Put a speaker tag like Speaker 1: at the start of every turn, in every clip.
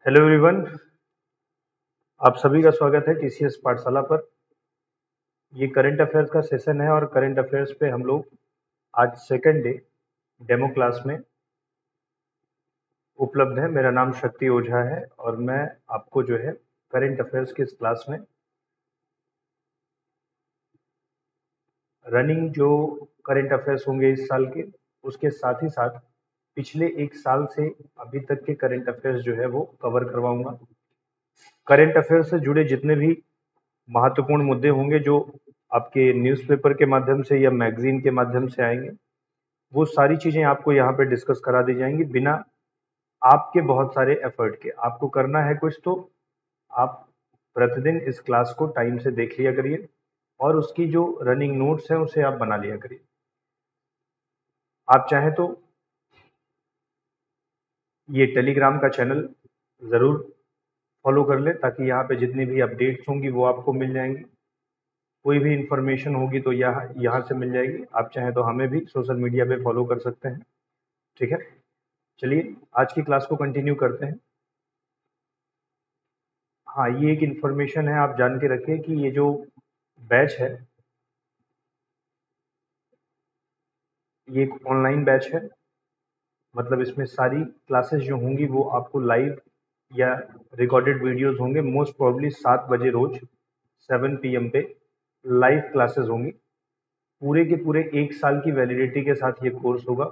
Speaker 1: Hello everyone, आप सभी का स्वागत है टीसीएस पाठशाला पर। ये करंट अफेयर्स का सेशन है और करंट अफेयर्स पे हम लोग आज सेकंड डे डेमो क्लास में उपलब्ध है। मेरा नाम शक्ति ओझा है और मैं आपको जो है करंट अफेयर्स की इस क्लास में रनिंग जो करंट अफेयर्स होंगे इस साल के, उसके साथ ही साथ पिछले एक साल से अभी तक के करंट अफेयर्स जो है वो कवर करवाऊंगा। करंट अफेयर्स से जुड़े जितने भी महत्वपूर्ण मुद्दे होंगे जो आपके न्यूज़पेपर के माध्यम से या मैगजीन के माध्यम से आएंगे, वो सारी चीजें आपको यहाँ पे डिस्कस करा दी जाएंगी बिना आपके बहुत सारे एफर्ट के। आपको करना है कुछ तो आप प्रतिदिन इस क्लास को टाइम से देख लिया करिए और उसकी जो रनिंग नोट्स हैं उसे आप बना लिया करिए। आप चाहें तो ये टेलीग्राम का चैनल ज़रूर फॉलो कर लें ताकि यहाँ पे जितनी भी अपडेट्स होंगी वो आपको मिल जाएंगी। कोई भी इंफॉर्मेशन होगी तो यहाँ से मिल जाएगी। आप चाहें तो हमें भी सोशल मीडिया पे फॉलो कर सकते हैं। ठीक है, चलिए आज की क्लास को कंटिन्यू करते हैं। हाँ, ये एक इन्फॉर्मेशन है, आप जान के रखिए कि ये जो बैच है ये एक ऑनलाइन बैच है। मतलब इसमें सारी क्लासेस जो होंगी वो आपको लाइव या रिकॉर्डेड वीडियोस होंगे। मोस्ट प्रोबेबली 7 बजे रोज 7 PM पे लाइव क्लासेस होंगी। पूरे के पूरे एक साल की वैलिडिटी के साथ ये कोर्स होगा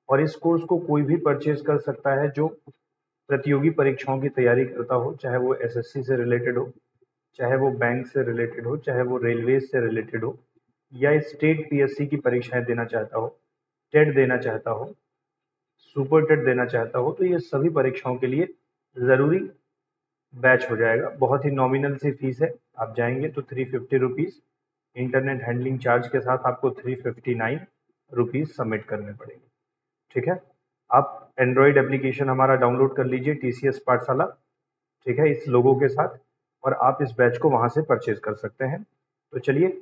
Speaker 1: और इस कोर्स को कोई भी परचेज कर सकता है जो प्रतियोगी परीक्षाओं की तैयारी करता हो, चाहे वो एसएससी से रिलेटेड हो, चाहे वो बैंक से रिलेटेड हो, चाहे वो रेलवे से रिलेटेड हो, या स्टेट पीएससी की परीक्षाएं देना चाहता हो, टेट देना चाहता हो, सुपर टेट देना चाहता हो, तो ये सभी परीक्षाओं के लिए ज़रूरी बैच हो जाएगा। बहुत ही नॉमिनल सी फीस है। आप जाएंगे तो 350 रुपीज़, इंटरनेट हैंडलिंग चार्ज के साथ आपको 359 रुपीज़ सबमिट करने पड़ेंगे। ठीक है, आप एंड्रॉयड एप्लीकेशन हमारा डाउनलोड कर लीजिए टीसीएस पाठशाला, ठीक है, इस लोगों के साथ, और आप इस बैच को वहां से परचेज कर सकते हैं। तो चलिए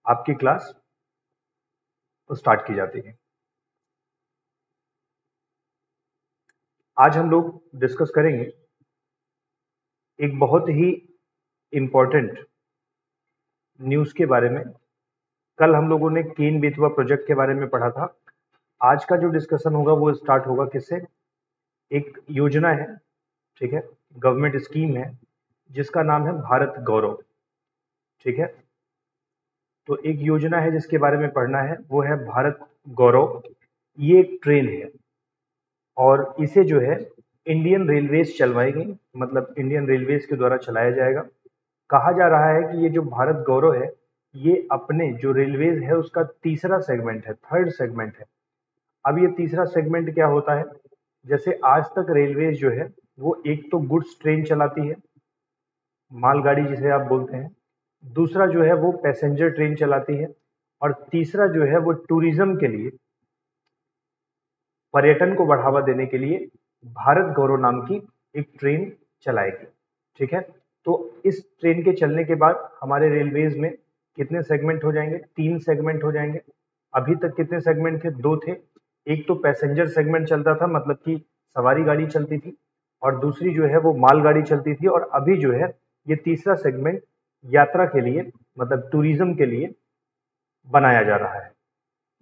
Speaker 1: आपकी क्लास स्टार्ट की जाती है। आज हम लोग डिस्कस करेंगे एक बहुत ही इम्पोर्टेंट न्यूज़ के बारे में। कल हम लोगों ने केन बेतवा प्रोजेक्ट के बारे में पढ़ा था। आज का जो डिस्कशन होगा वो स्टार्ट होगा किससे? एक योजना है, ठीक है, गवर्नमेंट स्कीम है जिसका नाम है भारत गौरव। ठीक है, तो एक योजना है जिसके बारे में पढ़ना है, वो है भारत गौरव। ये एक ट्रेन है और इसे जो है इंडियन रेलवेज चलवाएगी, मतलब इंडियन रेलवेज के द्वारा चलाया जाएगा। कहा जा रहा है कि ये जो भारत गौरव है ये अपने जो रेलवेज है उसका तीसरा सेगमेंट है, थर्ड सेगमेंट है। अब ये तीसरा सेगमेंट क्या होता है? जैसे आज तक रेलवेज जो है वो एक तो गुड्स ट्रेन चलाती है, मालगाड़ी जिसे आप बोलते हैं, दूसरा जो है वो पैसेंजर ट्रेन चलाती है, और तीसरा जो है वो टूरिज्म के लिए, पर्यटन को बढ़ावा देने के लिए भारत गौरव नाम की एक ट्रेन चलाएगी। ठीक है, तो इस ट्रेन के चलने के बाद हमारे रेलवेज में कितने सेगमेंट हो जाएंगे? 3 सेगमेंट हो जाएंगे। अभी तक कितने सेगमेंट थे? 2 थे। एक तो पैसेंजर सेगमेंट चलता था, मतलब कि सवारी गाड़ी चलती थी, और दूसरी जो है वो मालगाड़ी चलती थी। और अभी जो है ये तीसरा सेगमेंट यात्रा के लिए, मतलब टूरिज्म के लिए बनाया जा रहा है।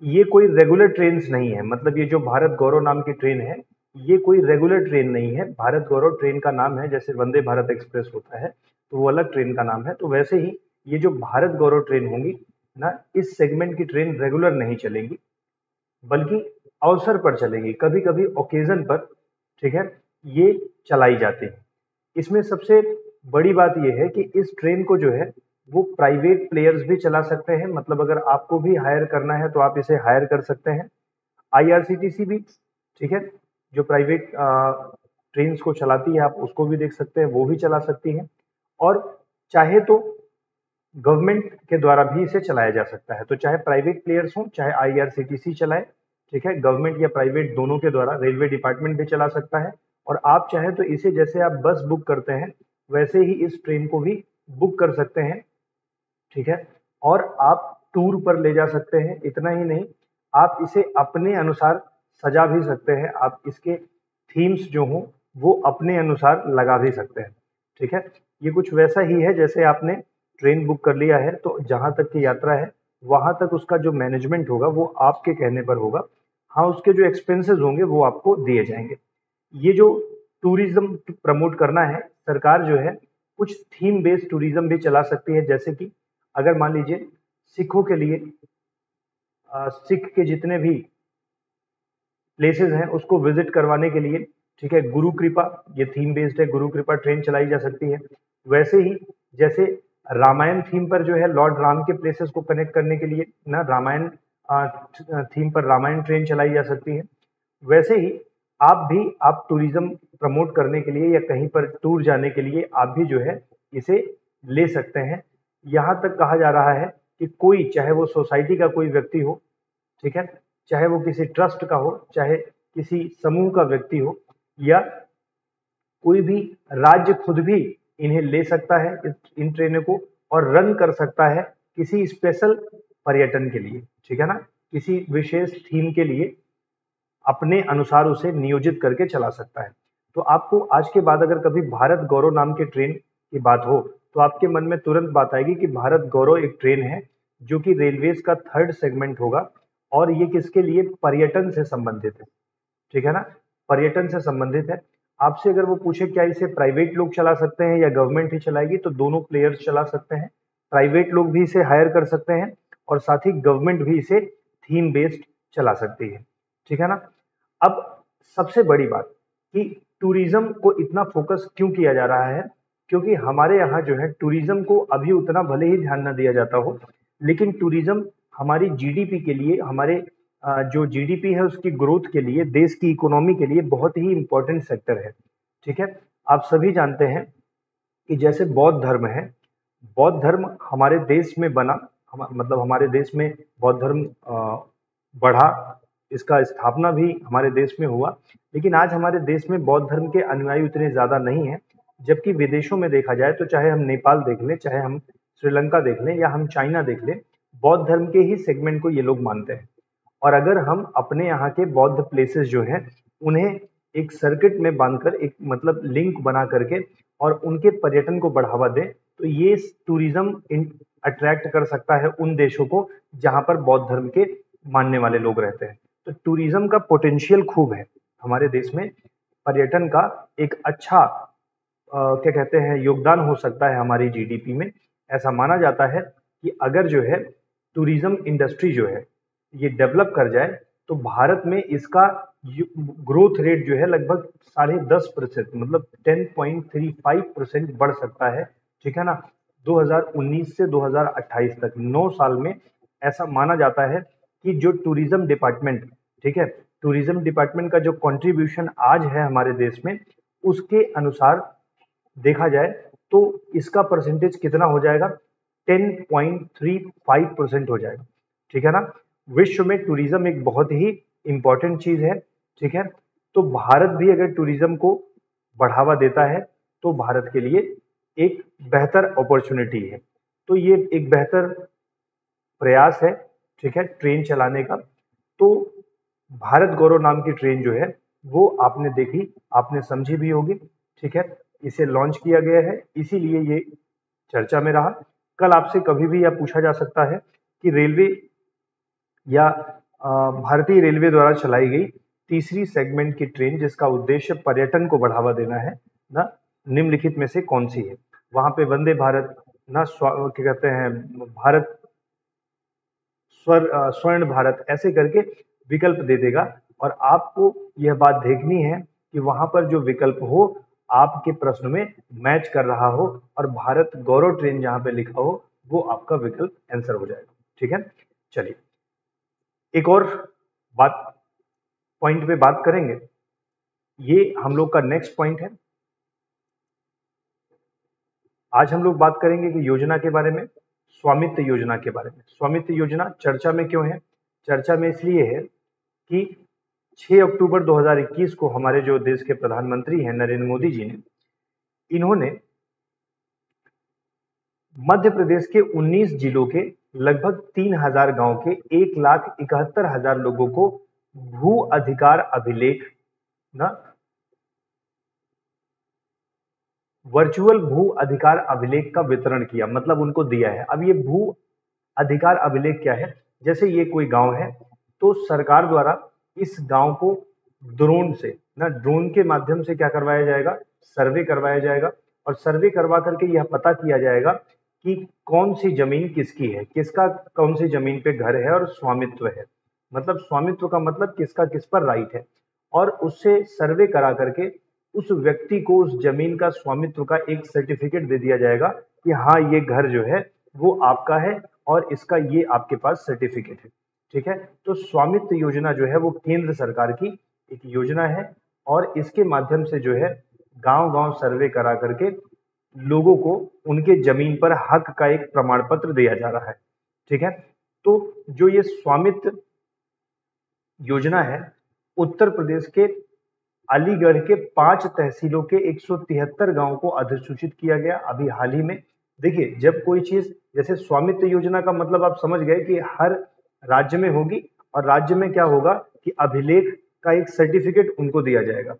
Speaker 1: ये कोई रेगुलर ट्रेन नहीं है, मतलब ये जो भारत गौरव नाम की ट्रेन है ये कोई रेगुलर ट्रेन नहीं है। भारत गौरव ट्रेन का नाम है, जैसे वंदे भारत एक्सप्रेस होता है तो वो अलग ट्रेन का नाम है, तो वैसे ही ये जो भारत गौरव ट्रेन होंगी ना, इस सेगमेंट की ट्रेन रेगुलर नहीं चलेंगी बल्कि अवसर पर चलेगी, कभी कभी ओकेजन पर, ठीक है, ये चलाई जाती है। इसमें सबसे बड़ी बात यह है कि इस ट्रेन को जो है वो प्राइवेट प्लेयर्स भी चला सकते हैं, मतलब अगर आपको भी हायर करना है तो आप इसे हायर कर सकते हैं। आईआरसीटीसी भी, ठीक है, जो प्राइवेट ट्रेन को चलाती है आप उसको भी देख सकते हैं, वो भी चला सकती है। और चाहे तो गवर्नमेंट के द्वारा भी इसे चलाया जा सकता है, तो चाहे प्राइवेट प्लेयर्स हों चाहे आईआरसीटीसी चलाए, ठीक है, गवर्नमेंट या प्राइवेट दोनों के द्वारा रेलवे डिपार्टमेंट भी चला सकता है। और आप चाहें तो इसे, जैसे आप बस बुक करते हैं वैसे ही इस ट्रेन को भी बुक कर सकते हैं, ठीक है, और आप टूर पर ले जा सकते हैं। इतना ही नहीं, आप इसे अपने अनुसार सजा भी सकते हैं। आप इसके थीम्स जो हों वो अपने अनुसार लगा भी सकते हैं। ठीक है, ये कुछ वैसा ही है जैसे आपने ट्रेन बुक कर लिया है तो जहाँ तक की यात्रा है वहाँ तक उसका जो मैनेजमेंट होगा वो आपके कहने पर होगा। हाँ, उसके जो एक्सपेंसेस होंगे वो आपको दिए जाएंगे। ये जो टूरिज्म प्रमोट करना है, सरकार जो है कुछ थीम बेस्ड टूरिज्म भी चला सकती है। जैसे कि अगर मान लीजिए सिखों के लिए सिख के जितने भी प्लेसेस हैं उसको विजिट करवाने के लिए, ठीक है, गुरु कृपा, ये थीम बेस्ड है, गुरु कृपा ट्रेन चलाई जा सकती है। वैसे ही जैसे रामायण थीम पर जो है लॉर्ड राम के प्लेसेस को कनेक्ट करने के लिए ना रामायण थीम पर रामायण ट्रेन चलाई जा सकती है। वैसे ही आप टूरिज्म प्रमोट करने के लिए या कहीं पर टूर जाने के लिए आप भी जो है इसे ले सकते हैं। यहाँ तक कहा जा रहा है कि कोई, चाहे वो सोसाइटी का कोई व्यक्ति हो, ठीक है, चाहे वो किसी ट्रस्ट का हो, चाहे किसी समूह का व्यक्ति हो, या कोई भी राज्य खुद भी इन्हें ले सकता है, इन ट्रेनों को, और रन कर सकता है किसी स्पेशल पर्यटन के लिए। ठीक है ना, किसी विशेष थीम के लिए अपने अनुसार उसे नियोजित करके चला सकता है। तो आपको आज के बाद अगर कभी भारत गौरव नाम के ट्रेन की बात हो तो आपके मन में तुरंत बात आएगी कि भारत गौरव एक ट्रेन है जो कि रेलवेज का थर्ड सेगमेंट होगा, और ये किसके लिए, पर्यटन से संबंधित है। ठीक है ना, पर्यटन से संबंधित है। आपसे अगर वो पूछे क्या इसे प्राइवेट लोग चला सकते हैं या गवर्नमेंट ही चलाएगी, तो दोनों प्लेयर्स चला सकते हैं। प्राइवेट लोग भी इसे हायर कर सकते हैं और साथ ही गवर्नमेंट भी इसे थीम बेस्ड चला सकती है। ठीक है ना। अब सबसे बड़ी बात कि टूरिज्म को इतना फोकस क्यों किया जा रहा है, क्योंकि हमारे यहाँ जो है टूरिज्म को अभी उतना भले ही ध्यान न दिया जाता हो, लेकिन टूरिज्म हमारी जीडीपी के लिए, हमारे जो जीडीपी है उसकी ग्रोथ के लिए, देश की इकोनॉमी के लिए बहुत ही इंपॉर्टेंट सेक्टर है। ठीक है, आप सभी जानते हैं कि जैसे बौद्ध धर्म है, बौद्ध धर्म हमारे देश में बना, मतलब हमारे देश में बौद्ध धर्म बढ़ा, इसका स्थापना भी हमारे देश में हुआ। लेकिन आज हमारे देश में बौद्ध धर्म के अनुयायी उतने ज्यादा नहीं है, जबकि विदेशों में देखा जाए तो चाहे हम नेपाल देख लें, चाहे हम श्रीलंका देख लें, या हम चाइना देख लें, बौद्ध धर्म के ही सेगमेंट को ये लोग मानते हैं। और अगर हम अपने यहाँ के बौद्ध प्लेसेस जो हैं उन्हें एक सर्किट में बांधकर, एक मतलब लिंक बना करके, और उनके पर्यटन को बढ़ावा दें, तो ये टूरिज्म अट्रैक्ट कर सकता है उन देशों को जहां पर बौद्ध धर्म के मानने वाले लोग रहते हैं। तो टूरिज्म का पोटेंशियल खूब है हमारे देश में, पर्यटन का एक अच्छा क्या कहते हैं योगदान हो सकता है हमारी जीडीपी में। ऐसा माना जाता है कि अगर जो है टूरिज्म इंडस्ट्री जो है ये डेवलप कर जाए तो भारत में इसका ग्रोथ रेट जो है लगभग 10.5%, मतलब 10.35% बढ़ सकता है। ठीक है ना, 2019 से 2028 तक 9 साल में ऐसा माना जाता है कि जो टूरिज्म डिपार्टमेंट, ठीक है, टूरिज्म डिपार्टमेंट का जो कंट्रीब्यूशन आज है हमारे देश में, उसके अनुसार देखा जाए तो इसका परसेंटेज कितना हो जाएगा, 10.35% हो जाएगा। ठीक है ना, विश्व में टूरिज्म एक बहुत ही इंपॉर्टेंट चीज है। ठीक है, तो भारत भी अगर टूरिज्म को बढ़ावा देता है तो भारत के लिए एक बेहतर अपॉर्चुनिटी है। तो ये एक बेहतर प्रयास है, ठीक है, ट्रेन चलाने का। तो भारत गौरव नाम की ट्रेन जो है वो आपने देखी, आपने समझी भी होगी। ठीक है, इसे लॉन्च किया गया है, इसीलिए ये चर्चा में रहा। कल आपसे कभी भी यह पूछा जा सकता है कि रेलवे या भारतीय रेलवे द्वारा चलाई गई तीसरी सेगमेंट की ट्रेन जिसका उद्देश्य पर्यटन को बढ़ावा देना है ना, निम्नलिखित में से कौन सी है। वहां पे वंदे भारत ना, क्या कहते हैं, भारत स्वर्ण भारत, ऐसे करके विकल्प दे देगा। और आपको यह बात देखनी है कि वहां पर जो विकल्प हो आपके प्रश्न में मैच कर रहा हो, और भारत गौरव ट्रेन जहां पे लिखा हो वो आपका विकल्प आंसर हो जाएगा। ठीक है, चलिए एक और बात, पॉइंट पे बात करेंगे। ये हम लोग का नेक्स्ट पॉइंट है। आज हम लोग बात करेंगे कि योजना के बारे में, स्वामित्व योजना के बारे में। स्वामित्व योजना चर्चा में क्यों है? चर्चा में इसलिए है कि 6 अक्टूबर 2021 को हमारे जो देश के प्रधानमंत्री हैं नरेंद्र मोदी जी ने, इन्होंने मध्य प्रदेश के 19 जिलों के लगभग 3000 गांव के 1,71,000 लोगों को भू अधिकार अभिलेख ना वर्चुअल भू अधिकार अभिलेख का वितरण किया, मतलब उनको दिया है। अब ये भू अधिकार अभिलेख क्या है? जैसे ये कोई गांव है तो सरकार द्वारा इस गांव को ड्रोन से ना, ड्रोन के माध्यम से क्या करवाया जाएगा? सर्वे करवाया जाएगा, और सर्वे करवा करके यह पता किया जाएगा कि कौन सी जमीन किसकी है, किसका कौन सी जमीन पे घर है और स्वामित्व है। मतलब स्वामित्व का मतलब किसका किस पर राइट है, और उससे सर्वे करा करके उस व्यक्ति को उस जमीन का स्वामित्व का एक सर्टिफिकेट दे दिया जाएगा कि हाँ ये घर जो है वो आपका है और इसका ये आपके पास सर्टिफिकेट है। ठीक है, तो स्वामित्व योजना जो है वो केंद्र सरकार की एक योजना है, और इसके माध्यम से जो है गांव गांव सर्वे करा करके लोगों को उनके जमीन पर हक का एक प्रमाण पत्र दिया जा रहा है। ठीक है, तो जो ये स्वामित्व योजना है, उत्तर प्रदेश के अलीगढ़ के 5 तहसीलों के 173 गांवों को अधिसूचित किया गया अभी हाल ही में। देखिए, जब कोई चीज जैसे स्वामित्व योजना का मतलब आप समझ गए कि हर राज्य में होगी, और राज्य में क्या होगा कि अभिलेख का एक सर्टिफिकेट उनको दिया जाएगा।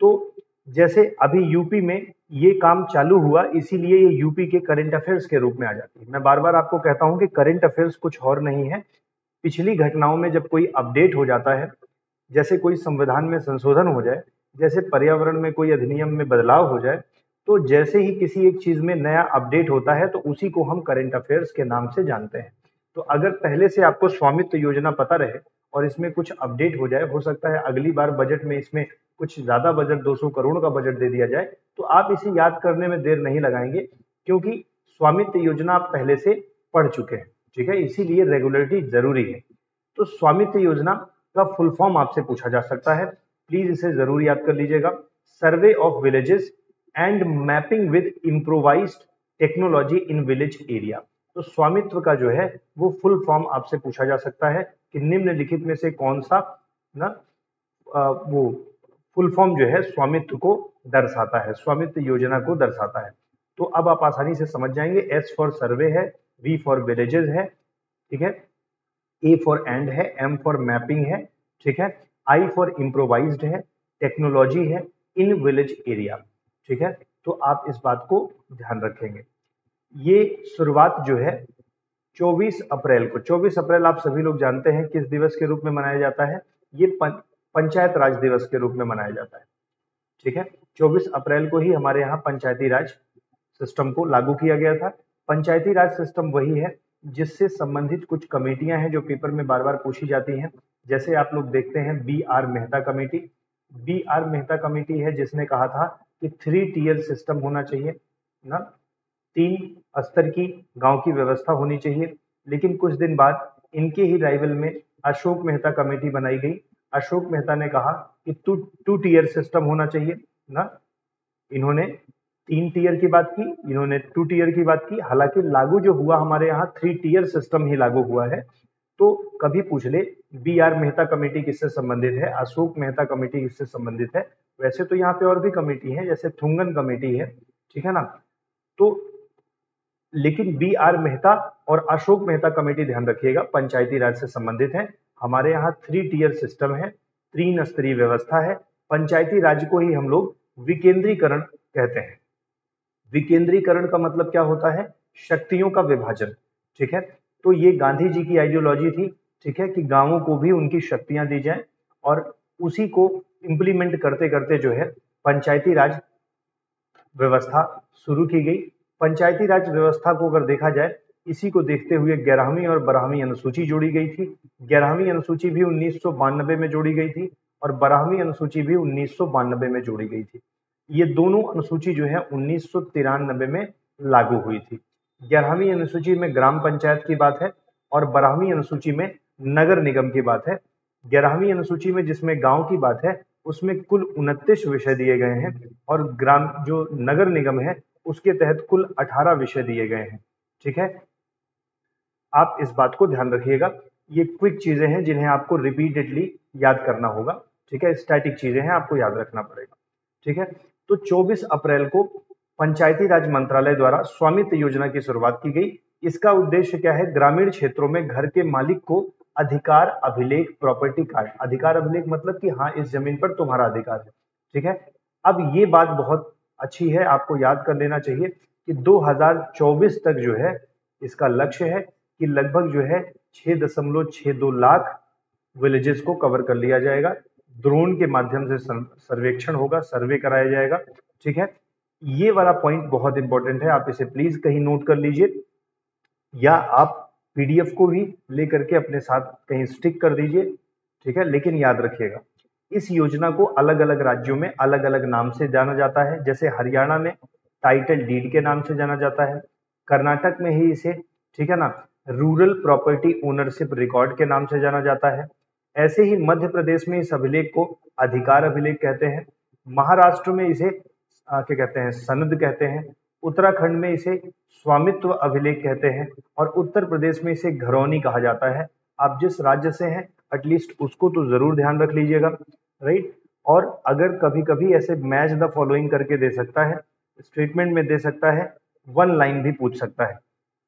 Speaker 1: तो जैसे अभी यूपी में ये काम चालू हुआ, इसीलिए ये यूपी के करंट अफेयर्स के रूप में आ जाती है। मैं बार बार आपको कहता हूं कि करंट अफेयर्स कुछ और नहीं है, पिछली घटनाओं में जब कोई अपडेट हो जाता है, जैसे कोई संविधान में संशोधन हो जाए, जैसे पर्यावरण में कोई अधिनियम में बदलाव हो जाए, तो जैसे ही किसी एक चीज में नया अपडेट होता है तो उसी को हम करंट अफेयर्स के नाम से जानते हैं। तो अगर पहले से आपको स्वामित्व योजना पता रहे और इसमें कुछ अपडेट हो जाए, हो सकता है अगली बार बजट में इसमें कुछ ज्यादा बजट 200 करोड़ का बजट दे दिया जाए, तो आप इसे याद करने में देर नहीं लगाएंगे, क्योंकि स्वामित्व योजना आप पहले से पढ़ चुके हैं। ठीक है, इसीलिए रेगुलरिटी जरूरी है। तो स्वामित्व योजना का फुल फॉर्म आपसे पूछा जा सकता है, प्लीज इसे जरूर याद कर लीजिएगा। Survey of villages and mapping with improvised technology in village area. तो स्वामित्व का जो है वो फुल फॉर्म आपसे पूछा जा सकता है कि निम्नलिखित में से कौन सा ना वो फुल फॉर्म जो है स्वामित्व को दर्शाता है, स्वामित्व योजना को दर्शाता है। तो अब आप आसानी से समझ जाएंगे। एस फॉर सर्वे है, वी फॉर विलेजेस है, ठीक है, ए फॉर एंड है, एम फॉर मैपिंग है, ठीक है, आई फॉर इम्प्रोवाइज्ड है, टेक्नोलॉजी है, इन विलेज एरिया। ठीक है, तो आप इस बात को ध्यान रखेंगे। ये शुरुआत जो है 24 अप्रैल को, 24 अप्रैल आप सभी लोग जानते हैं किस दिवस के रूप में मनाया जाता है? ये पंचायत राज दिवस के रूप में मनाया जाता है। ठीक है, 24 अप्रैल को ही हमारे यहाँ पंचायती राज सिस्टम को लागू किया गया था। पंचायती राज सिस्टम वही है जिससे संबंधित कुछ कमेटियां हैं जो पेपर में बार बार पूछी जाती हैं। जैसे आप लोग देखते हैं B R Mehta committee, B R Mehta committee है जिसने कहा था कि 3 टियर सिस्टम होना चाहिए ना, 3 स्तर की गांव की व्यवस्था होनी चाहिए। लेकिन कुछ दिन बाद इनके ही राइवल में अशोक मेहता कमेटी बनाई गई। अशोक मेहता ने कहा कि 2 टियर सिस्टम होना चाहिए ना, इन्होंने 3 टियर की बात की, इन्होंने 2 टियर की बात की। हालांकि लागू जो हुआ हमारे यहाँ 3 टियर सिस्टम ही लागू हुआ है। तो कभी पूछ ले बी आर मेहता कमेटी किससे संबंधित है, अशोक मेहता कमेटी किससे संबंधित है? वैसे तो यहाँ पे और भी कमेटी है, जैसे थुंगन कमेटी है, ठीक है ना। तो लेकिन बी आर मेहता और अशोक मेहता कमेटी, ध्यान रखिएगा, पंचायती राज से संबंधित है। हमारे यहाँ 3 टियर सिस्टम है, 3 स्तरीय व्यवस्था है। पंचायती राज को ही हम लोग विकेंद्रीकरण कहते हैं। विकेंद्रीकरण का मतलब क्या होता है? शक्तियों का विभाजन। ठीक है, तो ये गांधी जी की आइडियोलॉजी थी, ठीक है, कि गांवों को भी उनकी शक्तियां दी जाएं, और उसी को इंप्लीमेंट करते करते जो है पंचायती राज व्यवस्था शुरू की गई। पंचायती राज व्यवस्था को अगर देखा जाए, इसी को देखते हुए 11वीं और 12वीं अनुसूची जोड़ी गई थी। 11वीं अनुसूची भी 1992 में जोड़ी गई थी और 12वीं अनुसूची भी 1992 में जोड़ी गई थी। ये दोनों अनुसूची जो है 1993 में लागू हुई थी। 11वीं अनुसूची में ग्राम पंचायत की बात है और 12वीं अनुसूची में नगर निगम की बात है। 11वीं अनुसूची में जिसमें गांव की बात है उसमें कुल 29 विषय दिए गए हैं, और ग्राम जो नगर निगम है उसके तहत कुल 18 विषय दिए गए हैं। ठीक है, आप इस बात को ध्यान रखिएगा। ये क्विक चीजें हैं जिन्हें आपको रिपीटेडली याद करना होगा। ठीक है, स्टैटिक चीजें हैं, आपको याद रखना पड़ेगा। ठीक है, तो 24 अप्रैल को पंचायती राज मंत्रालय द्वारा स्वामित्व योजना की शुरुआत की गई। इसका उद्देश्य क्या है? ग्रामीण क्षेत्रों में घर के मालिक को अधिकार अभिलेख, प्रॉपर्टी कार्ड, अधिकार अभिलेख मतलब कि हाँ इस जमीन पर तुम्हारा अधिकार है। ठीक है, अब ये बात बहुत अच्छी है, आपको याद कर लेना चाहिए कि 2024 तक जो है इसका लक्ष्य है कि लगभग जो है 6.62 लाख विलेजेस को कवर कर लिया जाएगा। ड्रोन के माध्यम से सर्वेक्षण होगा, सर्वे कराया जाएगा। ठीक है, ये वाला पॉइंट बहुत इंपॉर्टेंट है, आप इसे प्लीज कहीं नोट कर लीजिए या आप पीडीएफ को भी लेकर के अपने साथ कहीं स्टिक कर दीजिए। ठीक है, लेकिन याद रखिएगा इस योजना को अलग अलग राज्यों में अलग अलग नाम से जाना जाता है। जैसे हरियाणा में टाइटल डीड के नाम से जाना जाता है, कर्नाटक में ही इसे, ठीक है ना, रूरल प्रॉपर्टी ओनरशिप रिकॉर्ड के नाम से जाना जाता है। ऐसे ही मध्य प्रदेश में इस अभिलेख को अधिकार अभिलेख कहते हैं, महाराष्ट्र में इसे क्या कहते हैं, सनद कहते हैं, उत्तराखंड में इसे स्वामित्व अभिलेख कहते हैं और उत्तर प्रदेश में इसे घरौनी कहा जाता है। आप जिस राज्य से हैं एटलीस्ट उसको तो जरूर ध्यान रख लीजिएगा, राइट। और अगर कभी कभी ऐसे मैच द फॉलोइंग करके दे सकता है, स्टेटमेंट में दे सकता है, वन लाइन भी पूछ सकता है।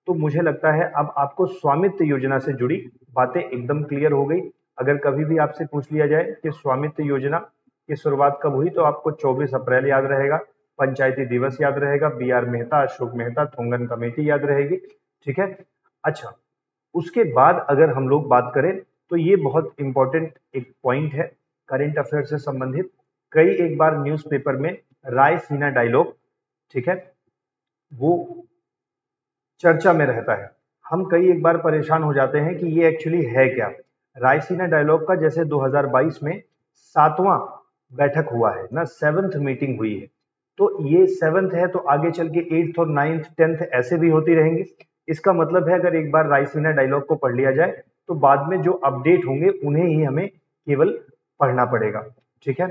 Speaker 1: तो मुझे लगता है अब आपको स्वामित्व योजना से जुड़ी बातें एकदम क्लियर हो गई। अगर कभी भी आपसे पूछ लिया जाए कि स्वामित्व योजना की शुरुआत कब हुई, तो आपको 24 अप्रैल याद रहेगा, पंचायती दिवस याद रहेगा, B R Mehta, Ashok Mehta, Thungon committee याद रहेगी। ठीक है, अच्छा, उसके बाद अगर हम लोग बात करें तो ये बहुत इंपॉर्टेंट एक पॉइंट है करेंट अफेयर से संबंधित। कई एक बार न्यूज़पेपर में रायसीना डायलॉग, ठीक है, वो चर्चा में रहता है। हम कई एक बार परेशान हो जाते हैं कि ये एक्चुअली है क्या। रायसीना डायलॉग का जैसे 2022 में 7वां बैठक हुआ है ना, 7th मीटिंग हुई है, तो ये 7th है तो आगे चल के 8th और 9th 10th ऐसे भी होती रहेंगी। इसका मतलब है अगर एक बार रायसीना डायलॉग को पढ़ लिया जाए तो बाद में जो अपडेट होंगे उन्हें ही हमें केवल पढ़ना पड़ेगा। ठीक है,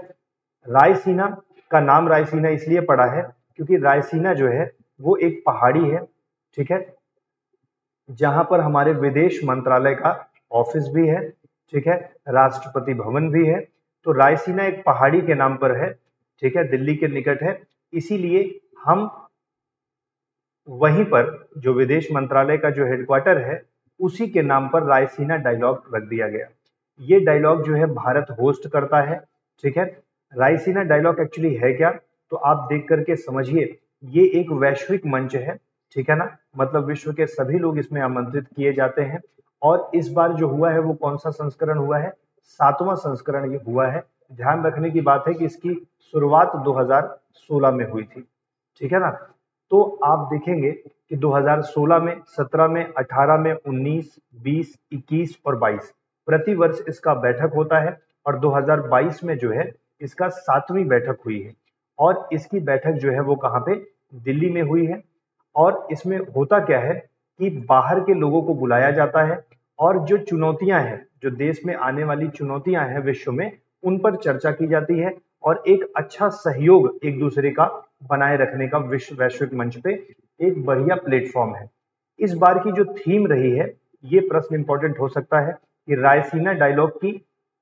Speaker 1: रायसीना का नाम रायसीना इसलिए पड़ा है क्योंकि रायसीना जो है वो एक पहाड़ी है, ठीक है, जहां पर हमारे विदेश मंत्रालय का ऑफिस भी है, ठीक है, राष्ट्रपति भवन भी है। तो रायसीना एक पहाड़ी के नाम पर है, ठीक है, दिल्ली के निकट है, इसीलिए हम वहीं पर जो विदेश मंत्रालय का जो हेडक्वार्टर है उसी के नाम पर रायसीना डायलॉग रख दिया गया। ये डायलॉग जो है भारत होस्ट करता है। ठीक है, रायसीना डायलॉग एक्चुअली है क्या, तो आप देख करके समझिए, ये एक वैश्विक मंच है, ठीक है ना, मतलब विश्व के सभी लोग इसमें आमंत्रित किए जाते हैं। और इस बार जो हुआ है वो कौन सा संस्करण हुआ है, 7वां संस्करण ये हुआ है। ध्यान रखने की बात है कि इसकी शुरुआत 2016 में हुई थी, ठीक है ना। तो आप देखेंगे कि 2016 में, 17 में, 18 में, 19, 20, 21 और 22 प्रति वर्ष इसका बैठक होता है और 2022 में जो है इसका 7वीं बैठक हुई है। और इसकी बैठक जो है वो कहाँ पे, दिल्ली में हुई है। और इसमें होता क्या है कि बाहर के लोगों को बुलाया जाता है और जो चुनौतियां हैं, जो देश में आने वाली चुनौतियां हैं विश्व में, उन पर चर्चा की जाती है और एक अच्छा सहयोग एक दूसरे का बनाए रखने का विश्व वैश्विक मंच पे एक बढ़िया प्लेटफॉर्म है। इस बार की जो थीम रही है, ये प्रश्न इंपॉर्टेंट हो सकता है कि रायसीना डायलॉग की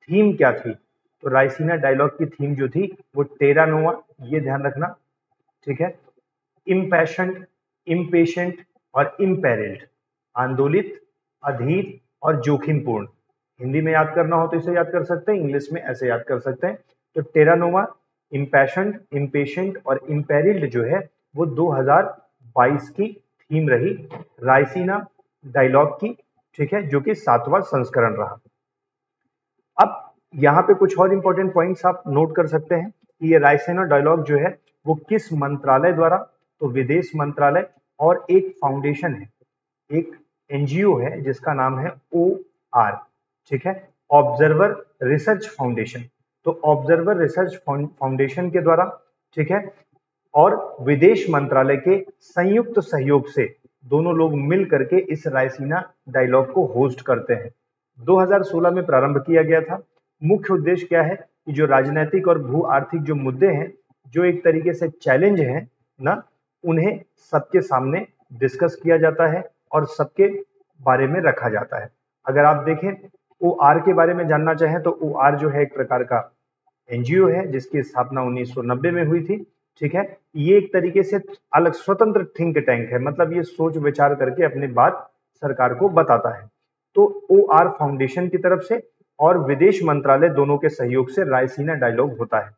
Speaker 1: थीम क्या थी। तो रायसीना डायलॉग की थीम जो थी वो टेरा नोवा, ये ध्यान रखना, ठीक है, इम्पैशंट, इम्पेशेंट और इम्पेरिल्ड, आंदोलित, अधीर और जोखिमपूर्ण। हिंदी में याद करना हो तो इसे याद कर सकते हैं, इंग्लिश में ऐसे याद कर सकते हैं। तो टेरानोवा, इम्पैशंट, इम्पेशेंट और इम्पेरिल्ड जो है वो 2022 की थीम रही रायसीना डायलॉग की, ठीक है, जो कि 7वां संस्करण रहा। अब यहाँ पे कुछ और इंपॉर्टेंट पॉइंट्स आप नोट कर सकते हैं कि ये रायसीना डायलॉग जो है वो किस मंत्रालय द्वारा, तो विदेश मंत्रालय और एक फाउंडेशन है, एक एनजीओ है जिसका नाम है OR, ठीक है, ऑब्जर्वर रिसर्च फाउंडेशन। तो ऑब्जर्वर रिसर्च फाउंडेशन के द्वारा, ठीक है, और विदेश मंत्रालय के संयुक्त सहयोग से दोनों लोग मिल करके इस रायसीना डायलॉग को होस्ट करते हैं। 2016 में प्रारंभ किया गया था। मुख्य उद्देश्य क्या है कि जो राजनीतिक और भू आर्थिक जो मुद्दे हैं, जो एक तरीके से चैलेंज हैं ना, उन्हें सबके सामने डिस्कस किया जाता है और सबके बारे में रखा जाता है। अगर आप देखें OR के बारे में जानना चाहें तो OR जो है एक प्रकार का एनजीओ है जिसकी स्थापना 1990 में हुई थी, ठीक है। ये एक तरीके से अलग स्वतंत्र थिंक टैंक है, मतलब ये सोच विचार करके अपनी बात सरकार को बताता है। तो OR फाउंडेशन की तरफ से और विदेश मंत्रालय दोनों के सहयोग से रायसीना डायलॉग होता है,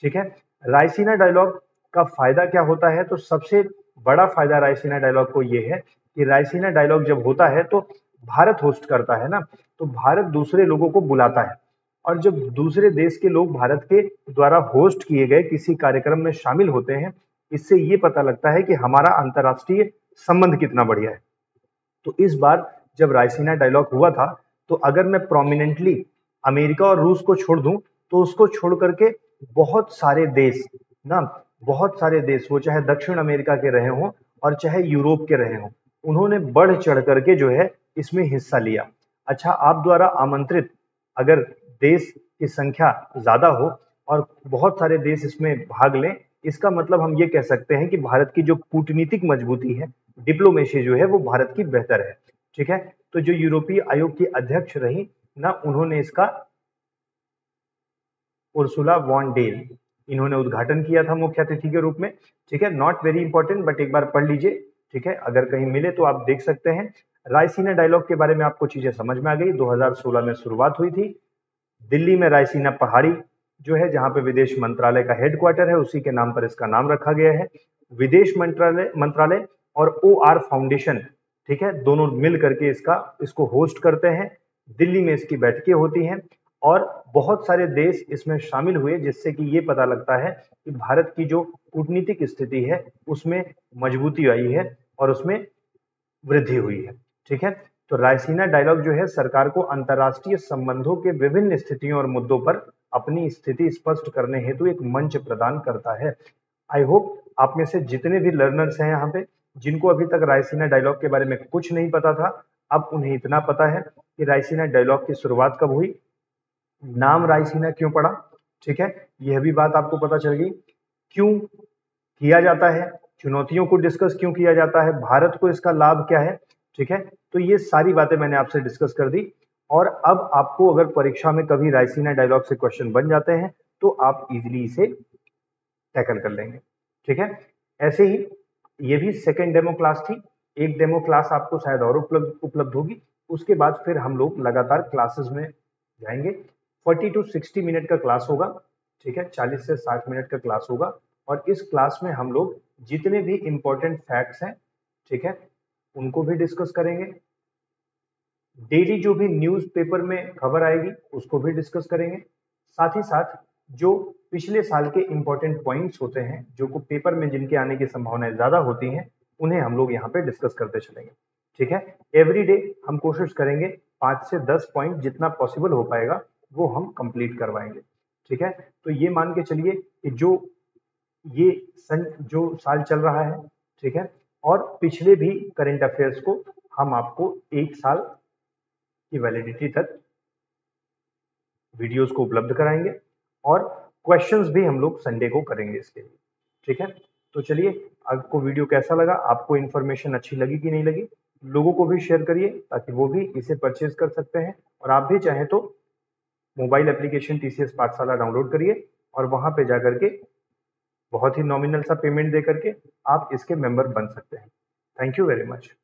Speaker 1: ठीक है। रायसीना डायलॉग का फायदा क्या होता है? तो सबसे बड़ा फायदा रायसीना डायलॉग को ये है कि रायसीना डायलॉग जब होता है तो भारत होस्ट करता है ना, तो भारत दूसरे लोगों को बुलाता है, और जब दूसरे देश के लोग भारत के द्वारा होस्ट किए गए किसी कार्यक्रम में शामिल होते हैं, इससे ये पता लगता है कि हमारा अंतर्राष्ट्रीय संबंध कितना बढ़िया है। तो इस बार जब रायसीना डायलॉग हुआ था, तो अगर मैं प्रोमिनेंटली अमेरिका और रूस को छोड़ दूं, तो उसको छोड़ करके बहुत सारे देश ना, बहुत सारे देश, वो चाहे दक्षिण अमेरिका के रहे हों और चाहे यूरोप के रहे हों, उन्होंने बढ़ चढ़ करके जो है इसमें हिस्सा लिया। अच्छा, आप द्वारा आमंत्रित अगर देश की संख्या ज्यादा हो और बहुत सारे देश इसमें भाग लें, इसका मतलब हम ये कह सकते हैं कि भारत की जो कूटनीतिक मजबूती है, डिप्लोमेसी जो है, वो भारत की बेहतर है। ठीक है, तो जो यूरोपीय आयोग की अध्यक्ष रही ना, उन्होंने इसका उर्सुला वॉन डेल, इन्होंने उद्घाटन किया था मुख्य अतिथि के रूप में। ठीक है, नॉट वेरी इंपॉर्टेंट, बट एक बार पढ़ लीजिए। ठीक है, अगर कहीं मिले तो आप देख सकते हैं। रायसीना डायलॉग के बारे में आपको चीजें समझ में आ गई। 2016 में शुरुआत हुई थी दिल्ली में। रायसीना पहाड़ी जो है, जहां पे विदेश मंत्रालय का हेडक्वार्टर है, उसी के नाम पर इसका नाम रखा गया है। विदेश मंत्रालय और OR फाउंडेशन, ठीक है, दोनों मिल करके इसको होस्ट करते हैं। दिल्ली में इसकी बैठकें होती हैं और बहुत सारे देश इसमें शामिल हुए, जिससे कि ये पता लगता है कि भारत की जो कूटनीतिक स्थिति है उसमें मजबूती आई है और उसमें वृद्धि हुई है। ठीक है, तो रायसीना डायलॉग जो है सरकार को अंतर्राष्ट्रीय संबंधों के विभिन्न स्थितियों और मुद्दों पर अपनी स्थिति स्पष्ट करने हेतु एक मंच प्रदान करता है। आई होप आप में से जितने भी लर्नर्स हैं यहाँ पे, जिनको अभी तक रायसीना डायलॉग के बारे में कुछ नहीं पता था, अब उन्हें इतना पता है कि रायसीना डायलॉग की शुरुआत कब हुई, नाम रायसीना क्यों पड़ा। ठीक है, यह भी बात आपको पता चल गई, क्यों किया जाता है, चुनौतियों को डिस्कस क्यों किया जाता है, भारत को इसका लाभ क्या है। ठीक है, तो ये सारी बातें मैंने आपसे डिस्कस कर दी, और अब आपको अगर परीक्षा में कभी रायसीना डायलॉग से क्वेश्चन बन जाते हैं तो आप इजीली इसे टैकल कर लेंगे। ठीक है, ऐसे ही ये भी सेकेंड डेमो क्लास थी। एक डेमो क्लास आपको शायद और उपलब्ध होगी, उसके बाद फिर हम लोग लगातार क्लासेस में जाएंगे। 40 to 60 मिनट का क्लास होगा। ठीक है, 40 से 60 मिनट का क्लास होगा, और इस क्लास में हम लोग जितने भी इंपॉर्टेंट फैक्ट्स हैं, ठीक है, उनको भी डिस्कस करेंगे। डेली जो भी न्यूज़पेपर में खबर आएगी उसको भी डिस्कस करेंगे। साथ ही साथ जो पिछले साल के इंपॉर्टेंट पॉइंट्स होते हैं, जो को पेपर में जिनके आने की संभावनाएं ज्यादा होती हैं, उन्हें हम लोग यहाँ पे डिस्कस करते चलेंगे। ठीक है, एवरी डे हम कोशिश करेंगे 5 से 10 पॉइंट जितना पॉसिबल हो पाएगा वो हम कंप्लीट करवाएंगे। ठीक है, तो ये मान के चलिए कि जो साल चल रहा है, ठीक है, और पिछले भी करंट अफेयर्स को हम आपको 1 साल की वैलिडिटी तक वीडियोस को उपलब्ध कराएंगे, और क्वेश्चंस भी हम लोग संडे को करेंगे इसके लिए। ठीक है, तो चलिए, आपको वीडियो कैसा लगा, आपको इन्फॉर्मेशन अच्छी लगी कि नहीं लगी, लोगों को भी शेयर करिए ताकि वो भी इसे परचेज कर सकते हैं। और आप भी चाहें तो मोबाइल एप्लीकेशन TCS पाठशाला डाउनलोड करिए और वहां पे जाकर के बहुत ही नॉमिनल सा पेमेंट दे करके आप इसके मेंबर बन सकते हैं। Thank you very much.